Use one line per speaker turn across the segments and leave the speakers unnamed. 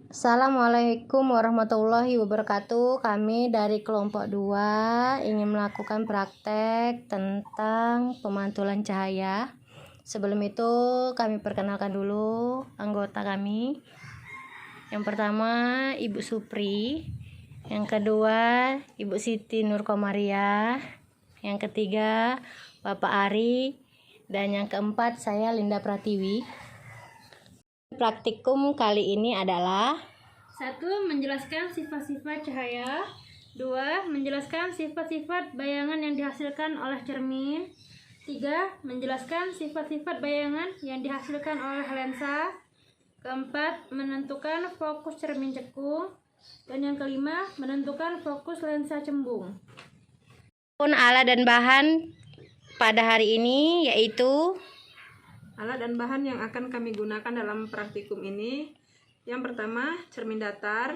Assalamualaikum warahmatullahi wabarakatuh. Kami dari kelompok 2 ingin melakukan praktek tentang pemantulan cahaya. Sebelum itu kami perkenalkan dulu anggota kami. Yang pertama Ibu Supri, yang kedua Ibu Siti Nurkomaria, yang ketiga Bapak Ari, dan yang keempat saya Linda Pratiwi. Praktikum kali ini adalah
1. Menjelaskan sifat-sifat cahaya. 2. Menjelaskan sifat-sifat bayangan yang dihasilkan oleh cermin. 3. Menjelaskan sifat-sifat bayangan yang dihasilkan oleh lensa. Keempat, menentukan fokus cermin cekung. Dan yang kelima, menentukan fokus lensa cembung.
alat dan bahan pada hari ini yaitu
Alat dan bahan yang akan kami gunakan dalam praktikum ini, yang pertama cermin datar,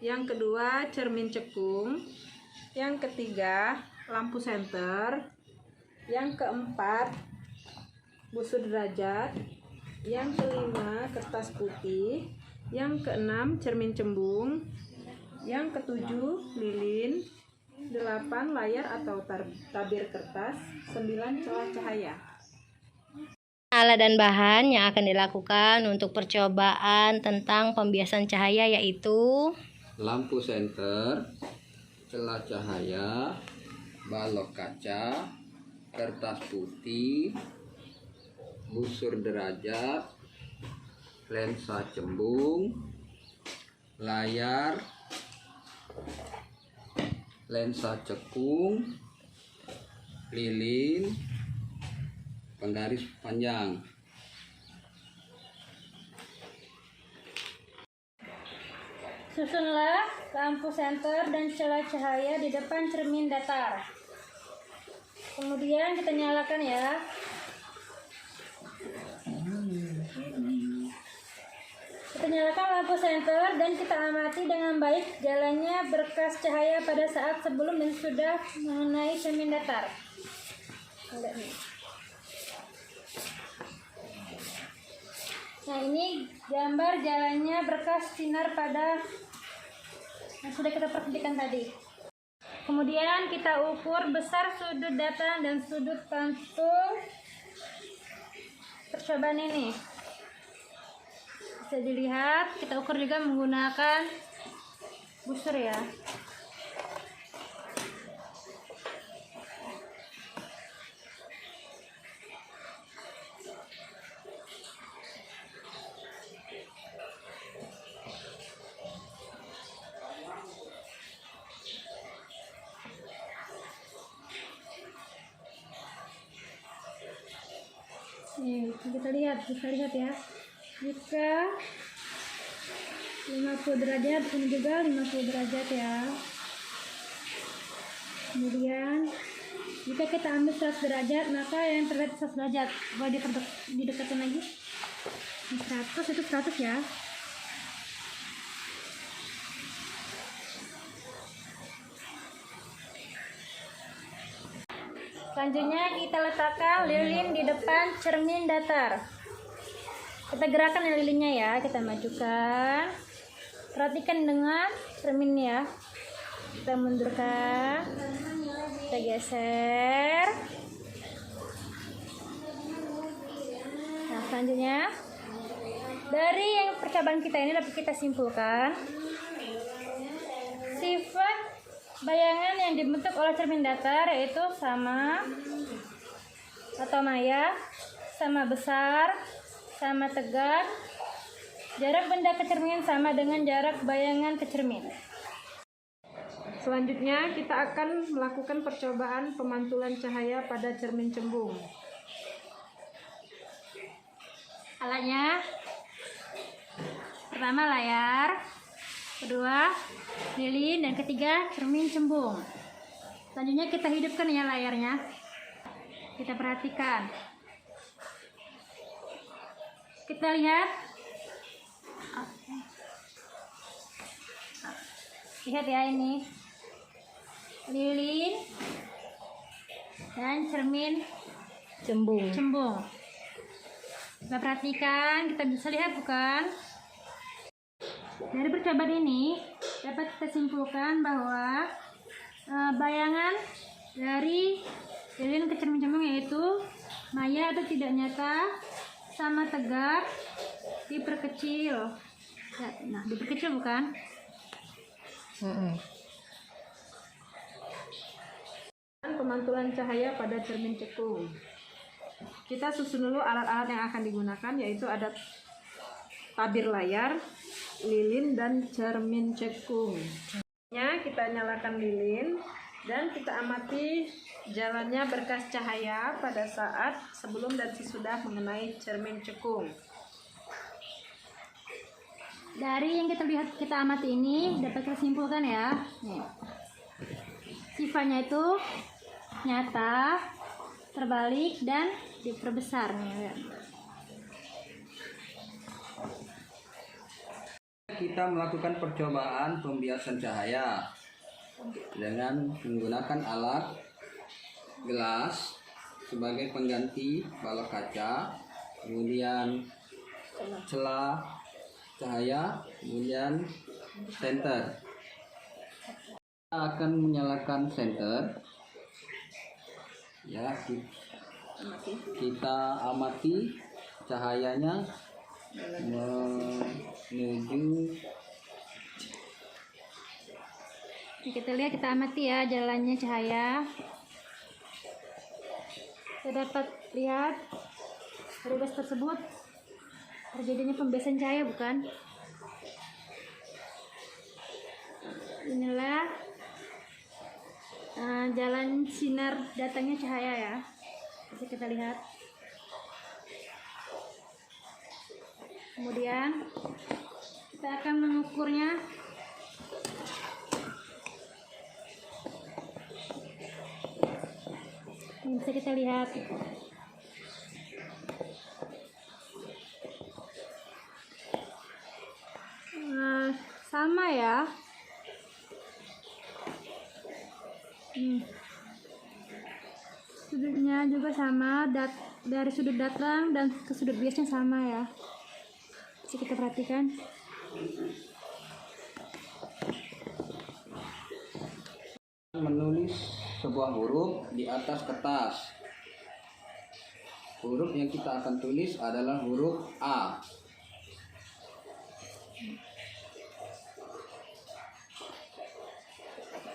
yang kedua cermin cekung, yang ketiga lampu senter, yang keempat busur derajat, yang kelima kertas putih, yang keenam cermin cembung, yang ketujuh lilin, 8 layar atau tabir kertas, 9 celah cahaya.
alat dan bahan yang akan dilakukan untuk percobaan tentang pembiasan cahaya yaitu
lampu senter, celah cahaya, balok kaca, kertas putih, busur derajat, lensa cembung, layar, lensa cekung, lilin, penggaris panjang.
Susunlah lampu senter dan celah cahaya di depan cermin datar. Kemudian kita nyalakan ya. Kita nyalakan lampu senter dan kita amati dengan baik jalannya berkas cahaya pada saat sebelum dan sudah mengenai cermin datar. Lihat nih. Nah, ini gambar jalannya berkas sinar pada yang sudah kita perhatikan tadi. Kemudian kita ukur besar sudut datang dan sudut pantul percobaan ini. Bisa dilihat, kita ukur juga menggunakan busur ya. Nih, kita lihat, bisa lihat ya. Jika 50 derajat, ini juga 50 derajat ya. Kemudian jika kita ambil 100 derajat, maka yang terlihat 100 derajat. Boleh didekatkan lagi. 100 itu 100 ya. Selanjutnya kita letakkan lilin di depan cermin datar. Kita gerakan lilinnya ya, kita majukan. Perhatikan dengan cermin ya. Kita mundurkan. Kita geser. Nah, selanjutnya dari yang percobaan kita ini dapat kita simpulkan sifat bayangan yang dibentuk oleh cermin datar yaitu sama atau maya, sama besar, sama tegak. Jarak benda ke cermin sama dengan jarak bayangan ke cermin.
Selanjutnya kita akan melakukan percobaan pemantulan cahaya pada cermin cembung.
Alatnya pertama layar, kedua lilin, dan ketiga cermin cembung. Selanjutnya kita hidupkan ya layarnya. Kita perhatikan. Kita lihat. Lihat ya, ini lilin dan cermin
cembung.
Kita perhatikan, kita bisa lihat bukan? Dari percobaan ini dapat kita simpulkan bahwa bayangan dari lilin ke cermin cembung yaitu maya atau tidak nyata sama tegak diperkecil. Nah, diperkecil bukan?
Pemantulan cahaya pada cermin cekung. Kita susun dulu alat-alat yang akan digunakan, yaitu ada tabir layar, lilin, dan cermin cekung. Kita nyalakan lilin dan kita amati jalannya berkas cahaya pada saat sebelum dan sesudah mengenai cermin cekung.
Dari yang kita amati ini dapat kita simpulkan ya. Nih. Sifatnya itu nyata, terbalik, dan diperbesar nih.
Kita melakukan percobaan pembiasan cahaya dengan menggunakan alat gelas sebagai pengganti balok kaca, kemudian celah cahaya, kemudian senter. Kita akan menyalakan senter. Ya, kita amati cahayanya menuju.
Kita lihat, kita amati ya jalannya cahaya. Kita dapat lihat dari gas tersebut terjadinya pembiasan cahaya bukan? Inilah jalan sinar datangnya cahaya ya. Bisa kita lihat. Kemudian kita akan mengukurnya. Ini bisa kita lihat. Sama ya. Sudutnya juga sama, dari sudut datang dan ke sudut biasnya sama ya. Bisa kita perhatikan.
Menulis sebuah huruf di atas kertas. Huruf yang kita akan tulis adalah huruf A.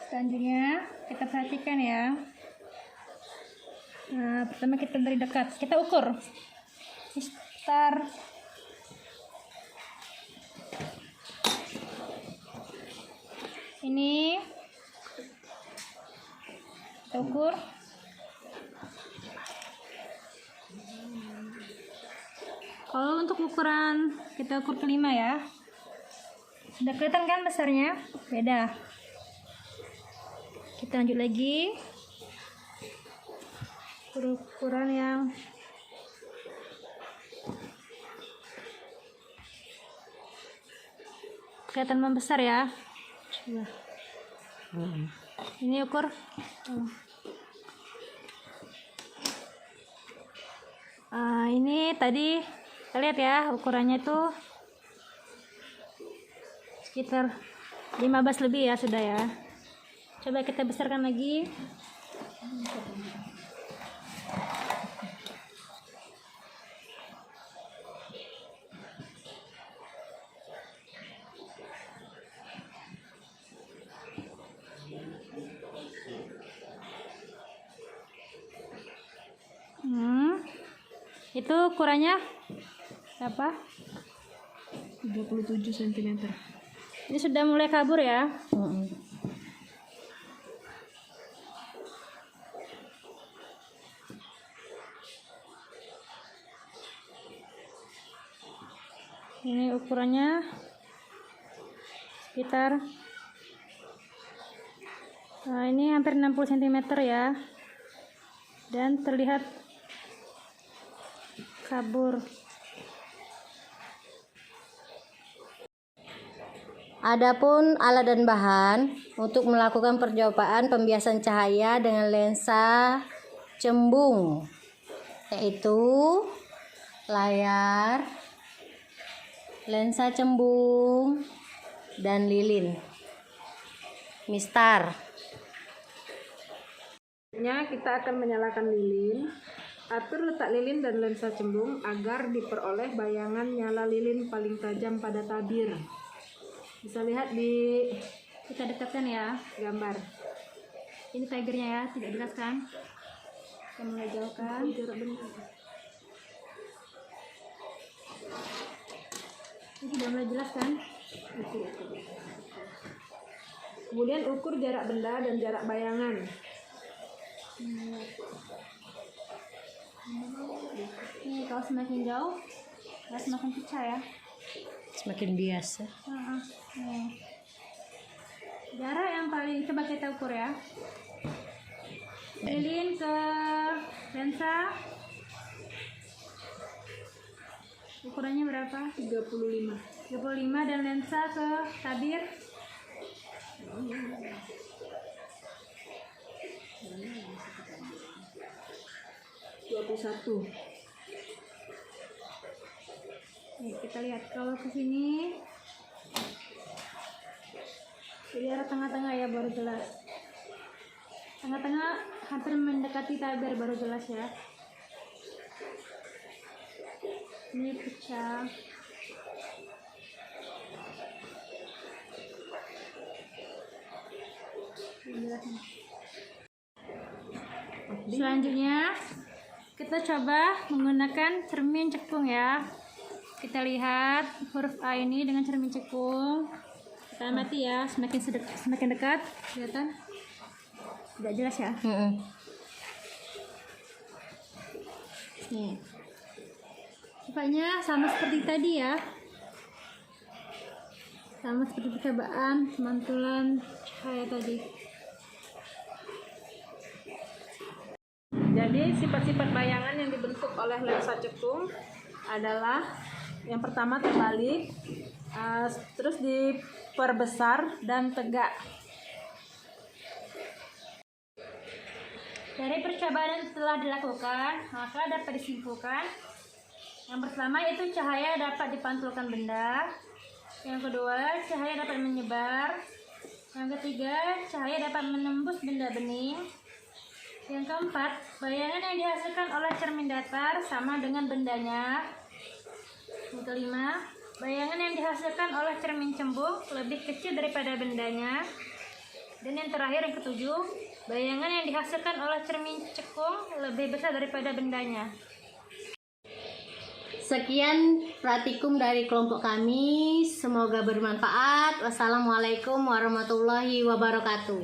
Selanjutnya kita perhatikan ya. Nah, pertama kita dari dekat, kita ukur sekitar ini, kita ukur. Kalau untuk ukuran kita ukur kelima ya, sudah kelihatan kan besarnya? Beda. Kita lanjut lagi, ukuran yang kelihatan membesar ya. Ini ukur ini tadi kita lihat ya, ukurannya tuh sekitar 15 lebih ya, sudah ya. Coba kita besarkan lagi. Itu ukurannya apa?
37 cm.
Ini sudah mulai kabur ya. Ini ukurannya sekitar ini hampir 60 cm ya, dan terlihat kabur.
Adapun alat dan bahan untuk melakukan percobaan pembiasan cahaya dengan lensa cembung, yaitu layar, lensa cembung, dan lilin. Mistar.
Kita akan menyalakan lilin. Atur letak lilin dan lensa cembung agar diperoleh bayangan nyala lilin paling tajam pada tabir. Bisa lihat di
Kita dekatkan ya.
gambar.
Ini tigernya ya, tidak jelas kan? Kita mulai jauhkan. Ini sudah mulai jelas kan?
Kemudian ukur jarak benda dan jarak bayangan.
Nih, kalau semakin jauh, ya semakin pecah ya.
Semakin biasa.
Nih. Jarak yang paling coba kita ukur ya. Lilin ke lensa. Ukurannya berapa?
35.
35 dan lensa ke tabir.
21.
Nih, kita lihat kalau ke sini. Jadi arah tengah-tengah ya baru jelas. Tengah-tengah hampir mendekati tabir baru jelas ya. Ini pecah. Selanjutnya kita coba menggunakan cermin cekung ya. Kita lihat huruf A ini dengan cermin cekung. Kita amati ya, semakin dekat, kelihatan? Tidak jelas ya. Nih. Sifatnya sama seperti tadi ya. Sama seperti percobaan pemantulan cahaya tadi.
Jadi sifat-sifat bayangan yang dibentuk oleh lensa cekung adalah yang pertama terbalik, terus diperbesar dan tegak.
Dari percobaan yang telah dilakukan, maka dapat disimpulkan yang pertama itu cahaya dapat dipantulkan benda, yang kedua cahaya dapat menyebar, yang ketiga cahaya dapat menembus benda bening, yang keempat bayangan yang dihasilkan oleh cermin datar sama dengan bendanya, yang kelima bayangan yang dihasilkan oleh cermin cembung lebih kecil daripada bendanya, dan yang terakhir yang ketujuh bayangan yang dihasilkan oleh cermin cekung lebih besar daripada bendanya.
Sekian praktikum dari kelompok kami. Semoga bermanfaat. Wassalamualaikum warahmatullahi wabarakatuh.